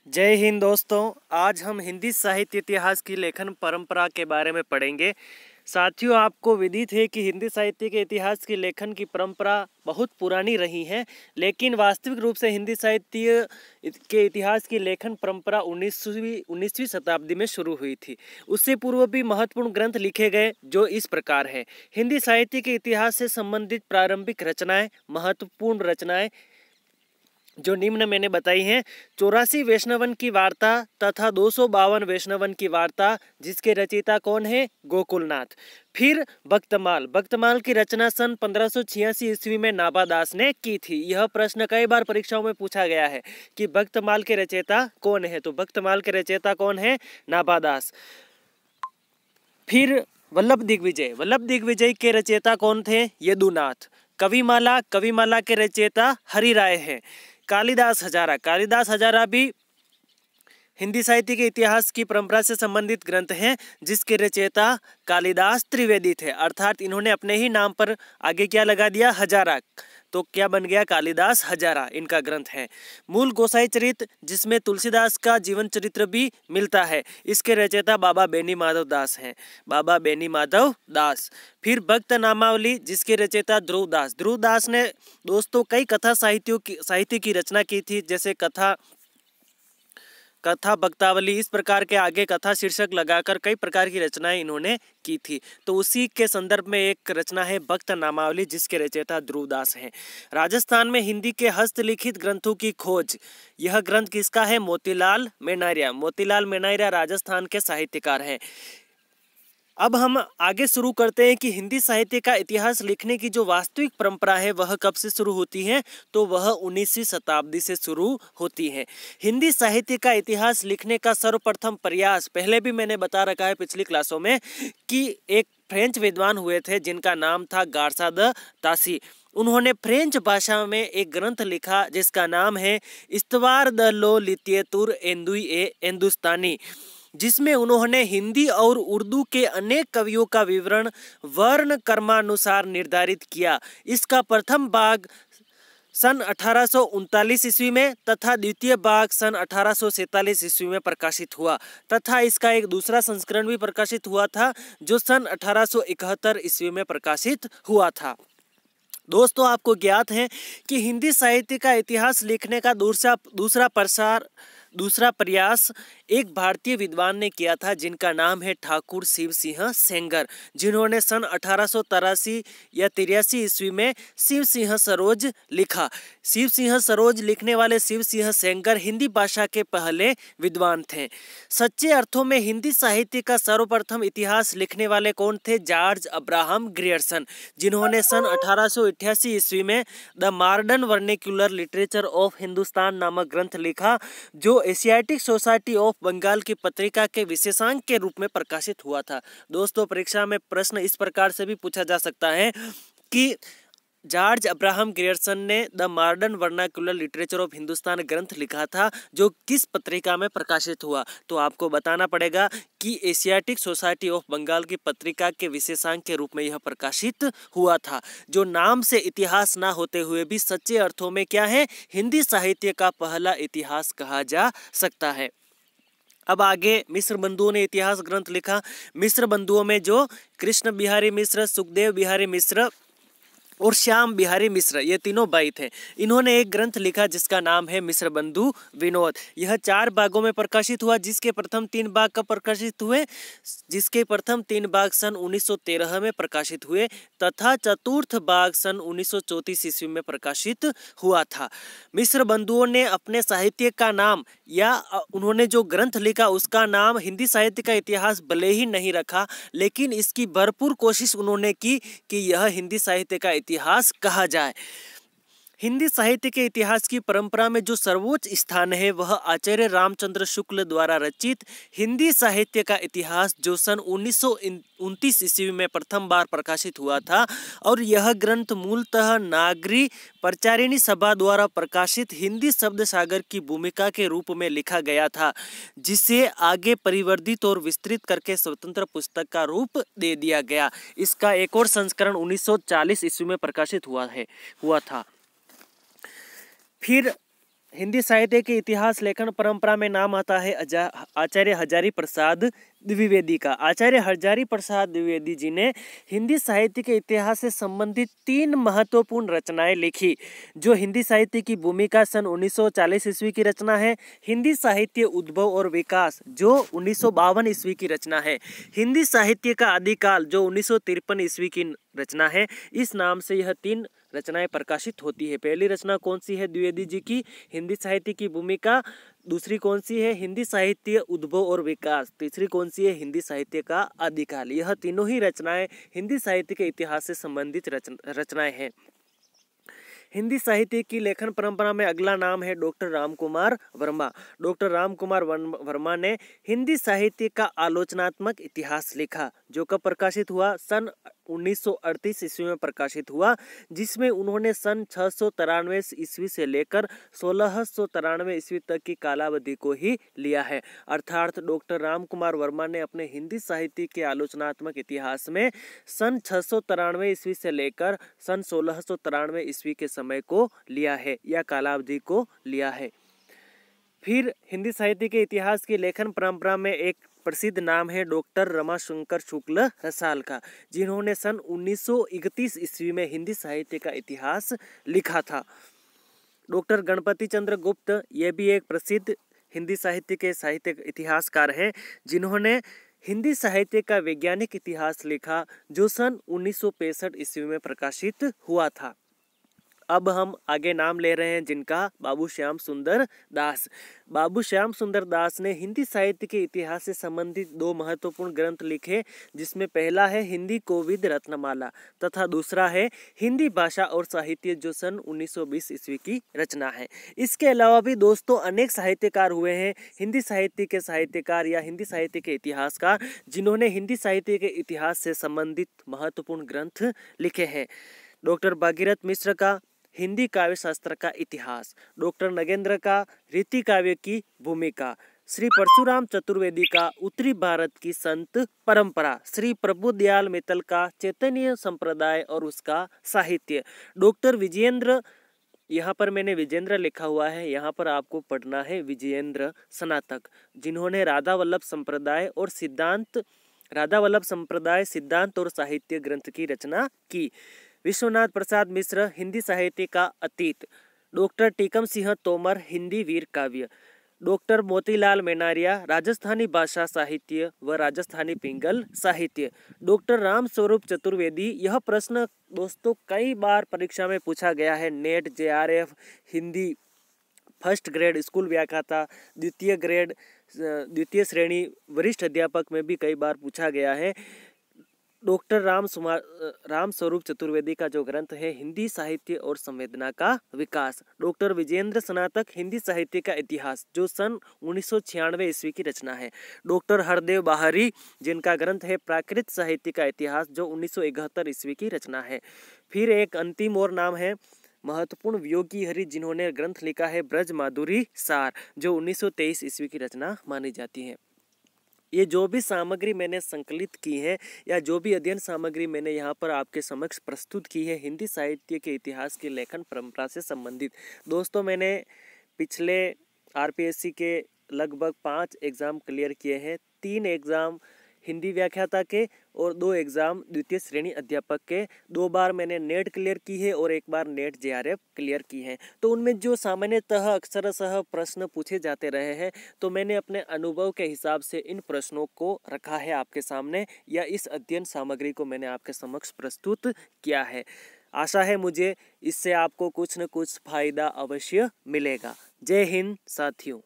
जय हिंद दोस्तों। आज हम हिंदी साहित्य इतिहास की लेखन परंपरा के बारे में पढ़ेंगे। साथियों, आपको विदित है कि हिंदी साहित्य के इतिहास की लेखन की परंपरा बहुत पुरानी रही है, लेकिन वास्तविक रूप से हिंदी साहित्य के इतिहास की लेखन परंपरा 19वीं शताब्दी में शुरू हुई थी। उससे पूर्व भी महत्वपूर्ण ग्रंथ लिखे गए जो इस प्रकार है। हिंदी साहित्य के इतिहास से संबंधित प्रारंभिक रचनाएं, महत्वपूर्ण रचनाएं जो निम्न मैंने बताई हैं: 84 वैष्णवन की वार्ता तथा 252 वैष्णवन की वार्ता, जिसके रचयिता कौन है? गोकुलनाथ। फिर भक्तमाल की रचना सन 1586 ईस्वी में नाभादास ने की थी। यह प्रश्न कई बार परीक्षाओं में पूछा गया है कि भक्तमाल के रचयिता कौन है, तो भक्तमाल के रचयिता कौन है? नाभादास। फिर वल्लभ दिग्विजय के रचयिता कौन थे? यदुनाथ। कविमाला के रचयिता हरिराय हैं। कालिदास हजारा भी हिंदी साहित्य के इतिहास की परंपरा से संबंधित ग्रंथ हैं, जिसके रचयिता कालिदास त्रिवेदी थे। अर्थात इन्होंने अपने ही नाम पर आगे क्या लगा दिया? हजारा। तो क्या बन गया? कालिदास हजारा इनका ग्रंथ है। मूल गोसाई चरित, जिसमें तुलसीदास का जीवन चरित्र भी मिलता है, इसके रचयिता बाबा बेनी माधव दास। फिर भक्त नामावली, जिसके रचयिता ध्रुव दास ने दोस्तों कई कथा साहित्य की रचना की थी, जैसे कथा भक्तावली, इस प्रकार के आगे कथा शीर्षक लगाकर कई प्रकार की रचनाएं इन्होंने की थी। तो उसी के संदर्भ में एक रचना है भक्त नामावली, जिसके रचयिता ध्रुवदास हैं। राजस्थान में हिंदी के हस्तलिखित ग्रंथों की खोज, यह ग्रंथ किसका है? मोतीलाल मेनायरिया राजस्थान के साहित्यकार हैं। अब हम आगे शुरू करते हैं कि हिंदी साहित्य का इतिहास लिखने की जो वास्तविक परंपरा है वह कब से शुरू होती है, तो वह 19वीं शताब्दी से शुरू होती है। हिंदी साहित्य का इतिहास लिखने का सर्वप्रथम प्रयास, पहले भी मैंने बता रखा है पिछली क्लासों में, कि एक फ्रेंच विद्वान हुए थे जिनका नाम था गार्सा द तासी। उन्होंने फ्रेंच भाषा में एक ग्रंथ लिखा जिसका नाम है इस्तवार द लो लितियतुर एंदुई ए एंदुस्तानी, जिसमें उन्होंने हिंदी और उर्दू के अनेक कवियों का विवरण वर्ण क्रमानुसार निर्धारित किया। इसका प्रथम भाग सन 1839 ईस्वी में तथा द्वितीय भाग सन 1847 ईस्वी में प्रकाशित हुआ, तथा इसका एक दूसरा संस्करण भी प्रकाशित हुआ था जो सन 1871 ईस्वी में प्रकाशित हुआ था। दोस्तों, आपको ज्ञात है कि हिंदी साहित्य का इतिहास लिखने का दूसरा प्रयास एक भारतीय विद्वान ने किया था, जिनका नाम है ठाकुर शिव सिंह सेंगर, जिन्होंने सन 1883 या 83 ईस्वी में शिव सिंह सरोज लिखा। शिव सिंह सरोज लिखने वाले शिव सिंह सेंगर हिंदी भाषा के पहले विद्वान थे। सच्चे अर्थों में हिंदी साहित्य का सर्वप्रथम इतिहास लिखने वाले कौन थे? जॉर्ज अब्राहम ग्रियर्सन, जिन्होंने सन 1888 ईस्वी में the modern vernacular literature of Hindustan नामक ग्रंथ लिखा, जो एशियाटिक सोसाइटी ऑफ बंगाल की पत्रिका के विशेषांक के रूप में प्रकाशित हुआ था। दोस्तों, परीक्षा में प्रश्न इस प्रकार से भी पूछा जा सकता है कि जॉर्ज अब्राहम ग्रियर्सन ने the modern vernacular literature of Hindustan ग्रंथ लिखा था, जो किस पत्रिका में प्रकाशित हुआ? तो आपको बताना पड़ेगा कि एशियाटिक सोसाइटी ऑफ बंगाल की पत्रिका के विशेषांक के रूप में यह प्रकाशित हुआ था, जो नाम से इतिहास ना होते हुए भी सच्चे अर्थों में क्या है? हिंदी साहित्य का पहला इतिहास कहा जा सकता है। अब आगे मिश्र बंधुओं ने इतिहास ग्रंथ लिखा। मिश्र बंधुओं में जो कृष्ण बिहारी मिश्र, सुखदेव बिहारी मिश्र और श्याम बिहारी मिश्र, ये तीनों भाई थे। इन्होंने एक ग्रंथ लिखा जिसका नाम है मिश्र बंधु विनोद। यह 4 भागों में प्रकाशित हुआ, जिसके प्रथम 3 भाग कब प्रकाशित हुए? जिसके प्रथम 3 भाग सन 1913 में प्रकाशित हुए, तथा चतुर्थ भाग सन 1934 ईस्वी में प्रकाशित हुआ था। मिश्र बंधुओं ने अपने साहित्य का नाम या उन्होंने जो ग्रंथ लिखा उसका नाम हिंदी साहित्य का इतिहास भले ही नहीं रखा, लेकिन इसकी भरपूर कोशिश उन्होंने की कि यह हिंदी साहित्य का इतिहास कहा जाए। हिंदी साहित्य के इतिहास की परंपरा में जो सर्वोच्च स्थान है वह आचार्य रामचंद्र शुक्ल द्वारा रचित हिंदी साहित्य का इतिहास, जो सन 1929 ईस्वी में प्रथम बार प्रकाशित हुआ था, और यह ग्रंथ मूलतः नागरी प्रचारिणी सभा द्वारा प्रकाशित हिंदी शब्द सागर की भूमिका के रूप में लिखा गया था, जिसे आगे परिवर्धित और विस्तृत करके स्वतंत्र पुस्तक का रूप दे दिया गया। इसका एक और संस्करण 1940 ईस्वी में प्रकाशित हुआ था। फिर हिंदी साहित्य के इतिहास लेखन परंपरा में नाम आता है आचार्य हजारी प्रसाद द्विवेदी का। आचार्य हजारी प्रसाद द्विवेदी जी ने हिंदी साहित्य के इतिहास से संबंधित 3 महत्वपूर्ण रचनाएं लिखी। जो हिंदी साहित्य की भूमिका सन 1940 ईस्वी की रचना है। हिंदी साहित्य उद्भव और विकास जो 1952 ईस्वी की रचना है। हिंदी साहित्य का आदिकाल जो 1953 ईस्वी की रचना है। इस नाम से यह 3 रचनाएं प्रकाशित होती है। पहली रचना कौन सी है द्विवेदी जी की? हिंदी साहित्य की भूमिका। दूसरी कौन सी है? हिंदी साहित्य उद्भव और विकास। तीसरी कौन सी है? हिंदी साहित्य का आदिकाल। यह तीनों ही रचनाएं हिंदी साहित्य के इतिहास से संबंधित रचनाएं हैं। हिंदी साहित्य की लेखन परंपरा में अगला नाम है डॉक्टर रामकुमार वर्मा। डॉक्टर रामकुमार वर्मा ने हिंदी साहित्य का आलोचनात्मक इतिहास लिखा जो कब प्रकाशित हुआ? सन 1938 ईस्वी में प्रकाशित हुआ, जिसमें उन्होंने सन 693 ईस्वी से लेकर 1693 ईस्वी तक की कालावधि को ही लिया है। अर्थात डॉक्टर रामकुमार वर्मा ने अपने हिंदी साहित्य के आलोचनात्मक इतिहास में सन 693 ईस्वी से लेकर सन 1693 ईस्वी के समय को लिया है या कालावधि को लिया है। फिर हिंदी साहित्य के इतिहास की लेखन परंपरा में एक प्रसिद्ध नाम है डॉक्टर रमाशंकर शुक्ल रसाल का, जिन्होंने सन 1931 ईस्वी में हिंदी साहित्य का इतिहास लिखा था। डॉक्टर गणपति चंद्र गुप्त ये भी एक प्रसिद्ध हिंदी साहित्य के साहित्य इतिहासकार हैं, जिन्होंने हिंदी साहित्य का वैज्ञानिक इतिहास लिखा जो सन 1965 ईस्वी में प्रकाशित हुआ था। अब हम आगे नाम ले रहे हैं जिनका बाबू श्याम सुंदर दास। बाबू श्याम सुंदर दास ने हिंदी साहित्य के इतिहास से संबंधित 2 महत्वपूर्ण ग्रंथ लिखे, जिसमें पहला है हिंदी कोविद रत्नमाला तथा दूसरा है हिंदी भाषा और साहित्य जो सन 1920 ईस्वी की रचना है। इसके अलावा भी दोस्तों अनेक साहित्यकार हुए हैं हिंदी साहित्य के साहित्यकार या हिंदी साहित्य के इतिहासकार, जिन्होंने हिंदी साहित्य के इतिहास से संबंधित महत्वपूर्ण ग्रंथ लिखे हैं। डॉक्टर भागीरथ मिश्र का हिंदी काव्य शास्त्र का इतिहास, डॉक्टर नगेंद्र का रीति काव्य की भूमिका, श्री परशुराम चतुर्वेदी का उत्तरी भारत की संत परंपरा, श्री प्रभुदयाल मित्तल का चैतन्य संप्रदाय और उसका साहित्य, डॉक्टर विजयेंद्र, यहाँ पर मैंने विजेंद्र लिखा हुआ है, यहाँ पर आपको पढ़ना है विजयेंद्र स्नातक, जिन्होंने राधा वल्लभ संप्रदाय सिद्धांत और साहित्य ग्रंथ की रचना की। विश्वनाथ प्रसाद मिश्र हिंदी साहित्य का अतीत, डॉक्टर टीकम सिंह तोमर हिंदी वीर काव्य, डॉक्टर मोतीलाल मेनारिया राजस्थानी भाषा साहित्य व राजस्थानी पिंगल साहित्य, डॉक्टर राम स्वरूप चतुर्वेदी। यह प्रश्न दोस्तों कई बार परीक्षा में पूछा गया है। Net, JRF, Hindi first grade school व्याख्याता, द्वितीय श्रेणी वरिष्ठ अध्यापक में भी कई बार पूछा गया है। डॉक्टर राम स्वरूप चतुर्वेदी का जो ग्रंथ है हिंदी साहित्य और संवेदना का विकास, डॉक्टर विजेंद्र स्नातक हिंदी साहित्य का इतिहास जो सन 1996 ईस्वी की रचना है, डॉक्टर हरदेव बाहरी जिनका ग्रंथ है प्राकृत साहित्य का इतिहास जो 1971 ईस्वी की रचना है। फिर एक अंतिम और नाम है महत्वपूर्ण वियोगी हरि, जिन्होंने ग्रंथ लिखा है ब्रज माधुरी सार जो 1923 ईस्वी की रचना मानी जाती है। ये जो भी सामग्री मैंने संकलित की है या जो भी अध्ययन सामग्री मैंने यहाँ पर आपके समक्ष प्रस्तुत की है हिंदी साहित्य के इतिहास की लेखन परंपरा से संबंधित, दोस्तों मैंने पिछले RPSC के लगभग 5 एग्ज़ाम क्लियर किए हैं। 3 एग्ज़ाम हिंदी व्याख्याता के और 2 एग्ज़ाम द्वितीय श्रेणी अध्यापक के। 2 बार मैंने नेट क्लियर की है और 1 बार नेट JRF क्लियर की है। तो उनमें जो सामान्यतः अक्षरशः प्रश्न पूछे जाते रहे हैं, तो मैंने अपने अनुभव के हिसाब से इन प्रश्नों को रखा है आपके सामने, या इस अध्ययन सामग्री को मैंने आपके समक्ष प्रस्तुत किया है। आशा है मुझे इससे आपको कुछ न कुछ फायदा अवश्य मिलेगा। जय हिंद साथियों।